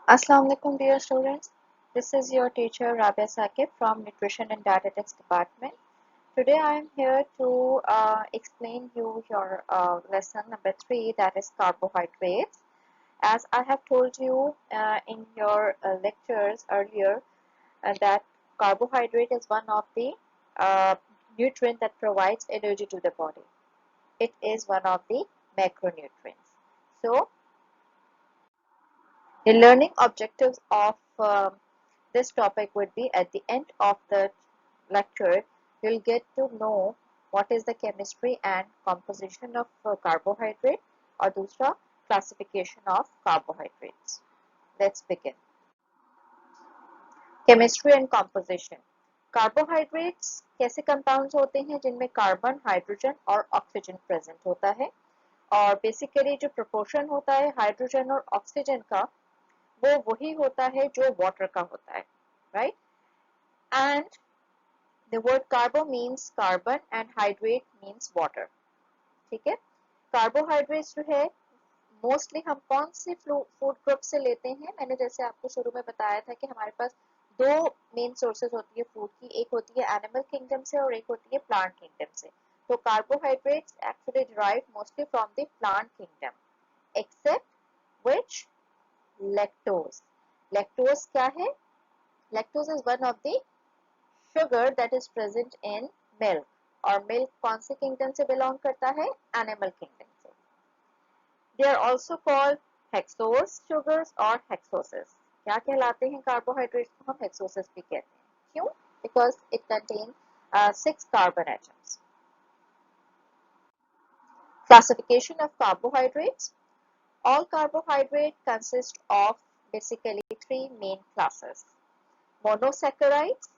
Assalamu alaikum dear students. This is your teacher Rabia Saqib from Nutrition and Dietetics Department. Today I am here to explain you your lesson number 3, that is carbohydrates. As I have told you in your lectures earlier that carbohydrate is one of the uh, nutrient that provides energy to the body. It is one of the macronutrients. So the learning objectives of this topic would be at the end of the lecture, you'll get to know what is the chemistry and composition of carbohydrate or दूसरा classification of carbohydrates. Let's begin. Chemistry and composition. Carbohydrates कैसे compounds होते हैं जिनमें carbon, hydrogen और oxygen present होता है और basically जो प्रोपोर्शन होता है हाइड्रोजन और ऑक्सीजन का वो वही होता है जो वाटर का होता है, right? And the word कार्बो means carbon and hydrate means water. ठीक है. कार्बोहाइड्रेट्स जो है मोस्टली हम कौन से फूड ग्रुप से लेते हैं? मैंने जैसे आपको शुरू में बताया था कि हमारे पास दो मेन सोर्सेज होती है फूड की, एक होती है एनिमल किंगडम से और एक होती है प्लांट किंगडम से. तो carbohydrates actually derive mostly from the plant kingdom except which lactose. Lactose क्या है? Lactose is one of the sugar that is present in milk. और milk कौन से kingdom से belong करता है? Animal kingdom से. They are also called hexose sugars or hexoses. क्या कहलाते हैं carbohydrates को? हम hexoses भी कहते हैं. क्यों? Because it contains 6 carbon atoms. Classification of carbohydrates. All carbohydrates consist of basically 3 main classes: monosaccharides,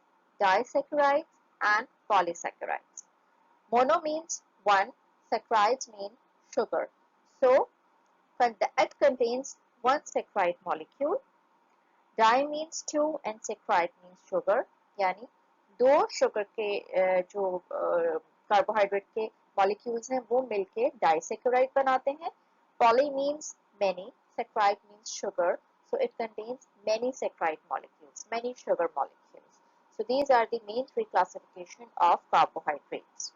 disaccharides, and polysaccharides. Mono means one, saccharides mean sugar. So, it contains one saccharide molecule. Di means two and saccharide means sugar. यानी दो sugar के जो carbohydrate के molecules हैं वो मिलके disaccharide बनाते हैं. Poly means many, saccharide means sugar, so it contains many saccharide molecules, many sugar molecules. So these are the main 3 classification of carbohydrates.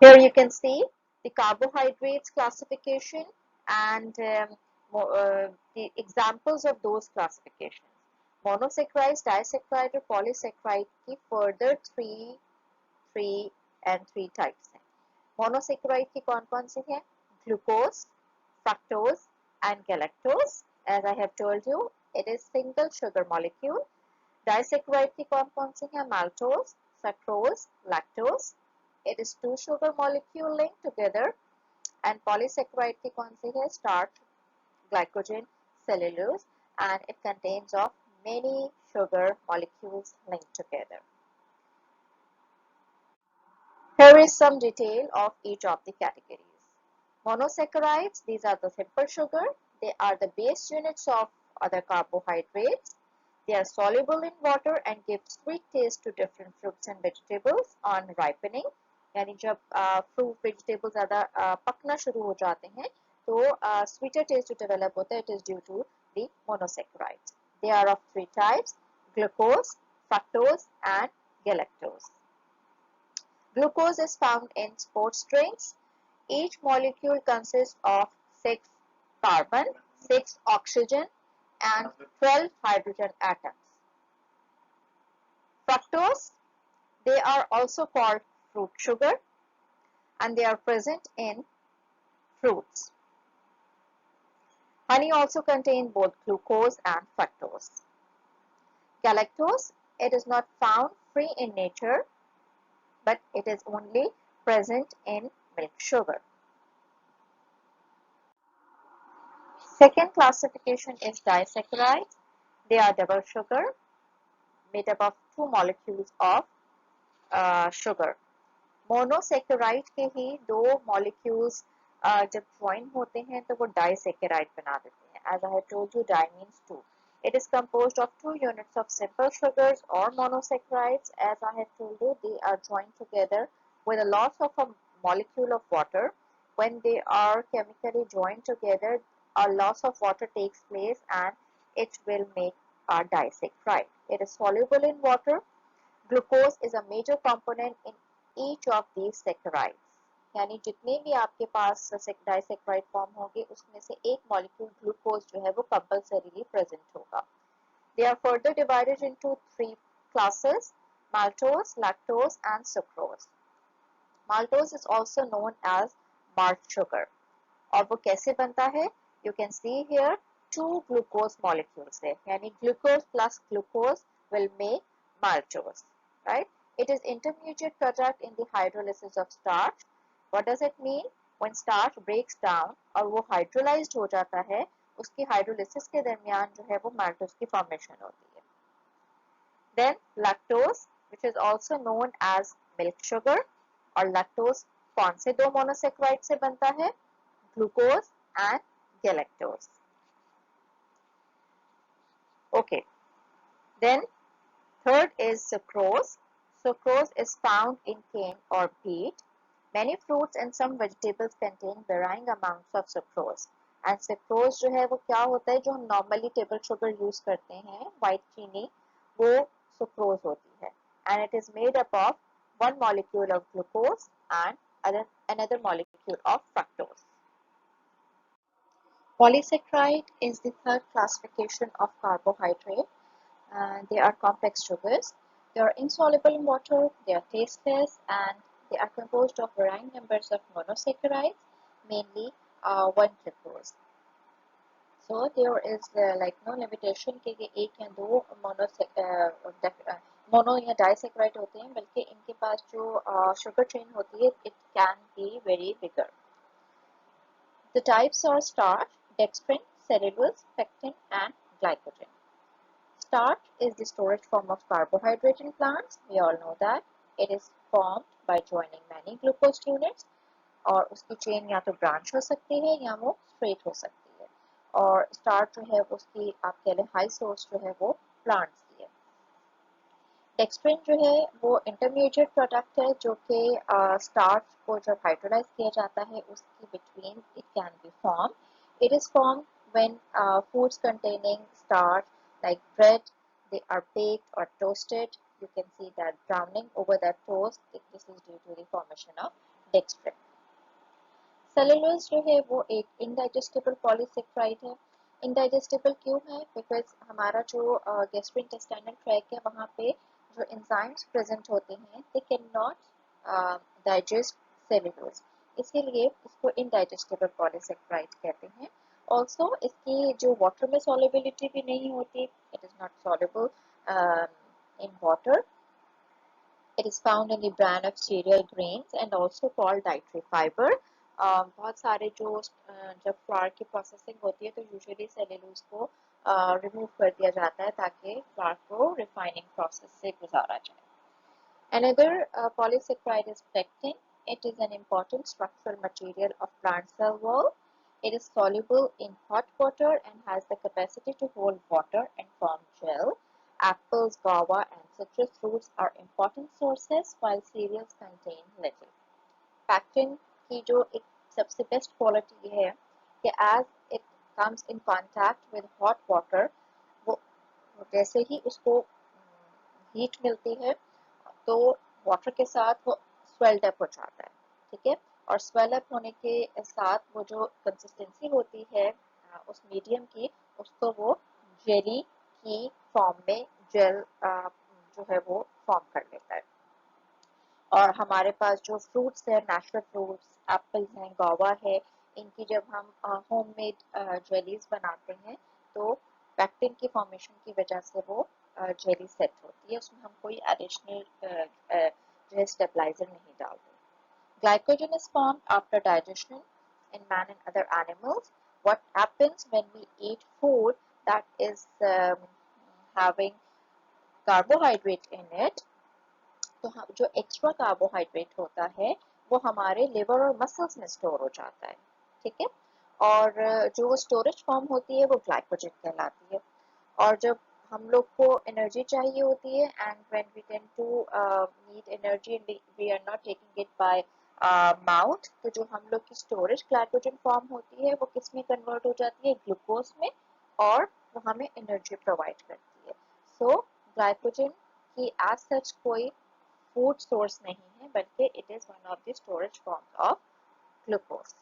Here you can see the carbohydrates classification and the examples of those classifications. Monosaccharides, disaccharides और polysaccharide की further 3 and 3 types हैं. Monosaccharide की कौन-कौन सी हैं? Glucose, fructose and galactose. As I have told you, it is single sugar molecule. Disaccharide की कौन-कौन सी हैं? Maltose, sucrose, lactose. It is 2 sugar molecule linked together. And polysaccharide की कौन सी है? Starch, glycogen, cellulose, and it contains of many sugar molecules linked together. Here is some detail of each of the categories. Monosaccharides, these are the simple sugar. They are the base units of other carbohydrates. They are soluble in water and give sweet taste to different fruits and vegetables on ripening. यानी जब fruit vegetables ज़्यादा पकना शुरू हो जाते हैं तो sweeter taste जो develop होता है, it is due to the monosaccharides. They are of 3 types: glucose, fructose and galactose. Glucose is found in sports drinks. Each molecule consists of 6 carbon, 6 oxygen and 12 hydrogen atoms. Fructose, they are also called fruit sugar and they are present in fruits. Honey also contains both glucose and fructose. Galactose, it is not found free in nature, but it is only present in milk sugar. Second classification is disaccharides. They are double sugar made up of 2 molecules of sugar. Monosaccharide के ही 2 molecules जब join होते हैं तो वो disaccharide बना देते हैं. As I have told you, di means 2. It is composed of 2 units of simple sugars or monosaccharides. As I have told you, they are joined together with a loss of a molecule of water. When they are chemically joined together, a loss of water takes place and it will make a disaccharide. It is soluble in water. Glucose is a major component in each of these saccharides. यानी जितने भी आपके पास disaccharide form होंगे उसमें से एक molecule glucose जो है वो कंपल्सरीली प्रेजेंट होगा. They are further divided into three classes: maltose, lactose and sucrose. Maltose is also known as malt sugar. और वो कैसे बनता है? You can see here two glucose molecules है, यानी glucose plus glucose will make maltose, right? It is intermediate product in the hydrolysis of starch. What does it mean? When starch breaks down और वो hydrolyzed हो जाता है, उसकी hydrolysis के दरमियान जो है वो maltose की formation होती है. Then lactose, which is also known as milk sugar, और lactose कौन से दो monosaccharide से बनता है? Glucose and galactose. Okay. Then third is sucrose. Sucrose is found in cane or beet. Many fruits and some vegetables contain varying amounts of sucrose. And sucrose जो है वो क्या होता है? जो हम normally table sugar use करते हैं, white चीनी, वो sucrose होती है. And it is made up of one molecule of glucose and another molecule of fructose. Polysaccharide is the third classification of carbohydrate. They are complex sugars. They are insoluble in water, they are tasteless, and they are composed of varying numbers of monosaccharides, mainly one glucose. So there is like no limitation कि ये एक या दो mono या disaccharide होते हैं, बल्कि इनके पास जो sugar chain होती है, it can be very bigger. The types are starch, dextrin, cellulose, pectin, and glycogen. Starch is the storage form of carbohydrate in plants. We all know that. It is formed by joining many glucose units. और उसकी chain या तो branch हो सकती है या वो straight हो सकती है. और स्टार्च जो है उसकी आप कह लें हाई सोर्स जो है वो प्लांट्स की है. डेक्स्ट्रिन जो है वो इंटरमीडिएट प्रोडक्ट है जो कि स्टार्च को जब हाइड्रोलाइज किया जाता है उसकी between it can be form. It is form when foods containing starch like bread, they are baked or toasted. You can see that browning over that toast. This is due to the formation of dextrin. Cellulose जो है वो एक indigestible polysaccharide है. Indigestible क्यों है? Because हमारा जो gastrointestinal tract है वहाँ पे जो enzymes present होते हैं they cannot digest cellulose. इसीलिए इसको indigestible polysaccharide कहते हैं. Also इसकी जो water में solubility भी नहीं होती, it is not soluble in water. It is found in the bran of cereal grains and also called dietary fiber. बहुत सारे जो जब flour की processing होती है तो usually cellulose को remove कर दिया जाता है ताकि flour को refining process से गुजारा जाए. Another polysaccharide is pectin. It is an important structural material of plant cell wall. It is soluble in hot water and has the capacity to hold water and form gel. Apples, guava, and citrus fruits are important sources, while cereals contain little. Pectin की जो एक सबसे best quality है कि as it comes in contact with hot water, वो जैसे ही उसको heat मिलती है तो water के साथ वो swelled up हो जाता है, ठीक है. और स्वेल अप होने के साथ वो जो कंसिस्टेंसी होती है उस मीडियम की उसको वो जेली की फॉर्म में जेल जो है वो फॉर्म कर लेता है. और हमारे पास जो फ्रूट्स है नेचुरल फ्रूट्स एप्पल्स हैं गावा है इनकी जब हम होममेड जेलीज बनाते हैं तो पैक्टिन की फॉर्मेशन की वजह से वो जेली सेट होती है. उसमें हम कोई एडिशनल जो है स्टेबलाइजर नहीं डालते. Glycogen is formed after digestion in man and other animals. What happens when we eat food that is having carbohydrate in it? तो जो extra carbohydrate होता है वो हमारे liver और muscles में store हो जाता है, ठीक है. और जो storage form होती है वो glycogen कहलाती है. और जब हम लोग को energy चाहिए होती है and when we tend to need energy we are not taking it by mouth, तो जो हम लोग की स्टोरेज ग्लाइकोजन फॉर्म होती है वो किस में कन्वर्ट हो जाती है, ग्लूकोज में, और वो हमें एनर्जी प्रोवाइड करती है। सो ग्लाइकोजन की एज सच कोई फूड सोर्स नहीं है, बल्कि it is one of the storage forms of glucose.